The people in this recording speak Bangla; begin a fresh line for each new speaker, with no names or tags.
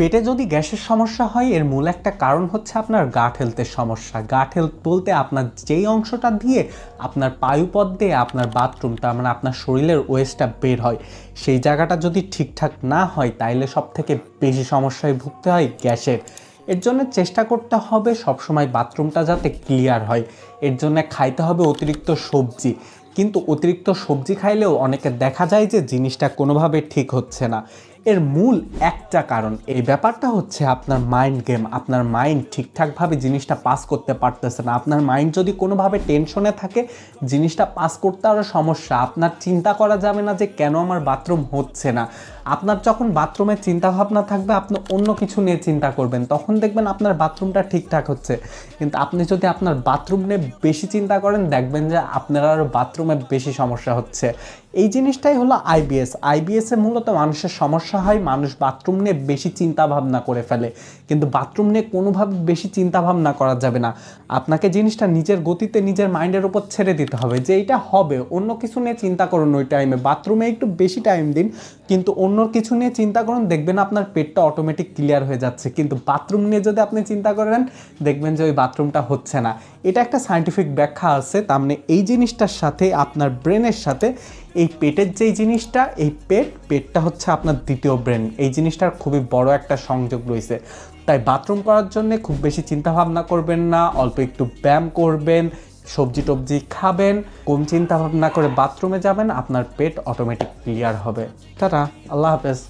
পেটে যদি গ্যাসের সমস্যা হয় এর মূল একটা কারণ হচ্ছে আপনার গাট হেলথের সমস্যা। গাট হেলথ বলতে আপনার যেই অংশটা দিয়ে আপনার পায়ুপথ দিয়ে আপনার বাথরুমটা মানে আপনার শরীরের ওয়েস্টটা বের হয়, সেই জায়গাটা যদি ঠিকঠাক না হয় তাইলে সবথেকে বেশি সমস্যায় ভুগতে হয় গ্যাসের। এর জন্য চেষ্টা করতে হবে সবসময় বাথরুমটা যাতে ক্লিয়ার হয়। এর জন্য খাইতে হবে অতিরিক্ত সবজি, কিন্তু অতিরিক্ত সবজি খাইলেও অনেকে দেখা যায় যে জিনিসটা কোনোভাবে ঠিক হচ্ছে না। এর মূল একটা কারণ এই ব্যাপারটা হচ্ছে আপনার মাইন্ড গেম। আপনার মাইন্ড ঠিকঠাকভাবে জিনিসটা পাস করতে পারতেছে না। আপনার মাইন্ড যদি কোনোভাবে টেনশনে থাকে, জিনিসটা পাস করতে আরও সমস্যা। আপনার চিন্তা করা যাবে না যে কেন আমার বাথরুম হচ্ছে না। আপনার যখন বাথরুমের চিন্তাভাবনা থাকবে আপনি অন্য কিছু নিয়ে চিন্তা করবেন, তখন দেখবেন আপনার বাথরুমটা ঠিকঠাক হচ্ছে। কিন্তু আপনি যদি আপনার বাথরুম নিয়ে বেশি চিন্তা করেন দেখবেন যে আপনার আরও বাথরুমে বেশি সমস্যা হচ্ছে। এই জিনিসটাই হলো আইবিএস। আইবিএসে মূলত মানুষের সমস্যা হয়, মানুষ বাথরুম নিয়ে বেশি চিন্তা ভাবনা করে ফেলে, কিন্তু বাথরুম নিয়ে কোনোভাবে বেশি চিন্তা ভাবনা করা যাবে না। আপনাকে জিনিসটা নিজের গতিতে নিজের মাইন্ডের উপর ছেড়ে দিতে হবে যে এইটা হবে। অন্য কিছু নিয়ে চিন্তা করুন ওই টাইমে, বাথরুমে একটু বেশি টাইম দিন, কিন্তু অন্য কিছু নিয়ে চিন্তা করুন, দেখবেন আপনার পেটটা অটোমেটিক ক্লিয়ার হয়ে যাচ্ছে। কিন্তু বাথরুম নিয়ে যদি আপনি চিন্তা করেন দেখবেন যে ওই বাথরুমটা হচ্ছে না। এটা একটা সায়েন্টিফিক ব্যাখ্যা আছে। তার মানে এই জিনিসটার সাথে আপনার ব্রেনের সাথে এই পেটের যেই জিনিসটা, এই পেটটা হচ্ছে আপনার দ্বিতীয় ব্রেন। এই জিনিসটার খুবই বড় একটা সংযোগ রয়েছে। তাই বাথরুম করার জন্য খুব বেশি চিন্তা ভাবনা করবেন না, অল্প একটু ব্যায়াম করবেন, সবজি টবজি খাবেন, কম চিন্তা ভাবনা করে বাথরুমে যাবেন, আপনার পেট অটোমেটিক ক্লিয়ার হবে। টাটা, আল্লাহ হাফেজ।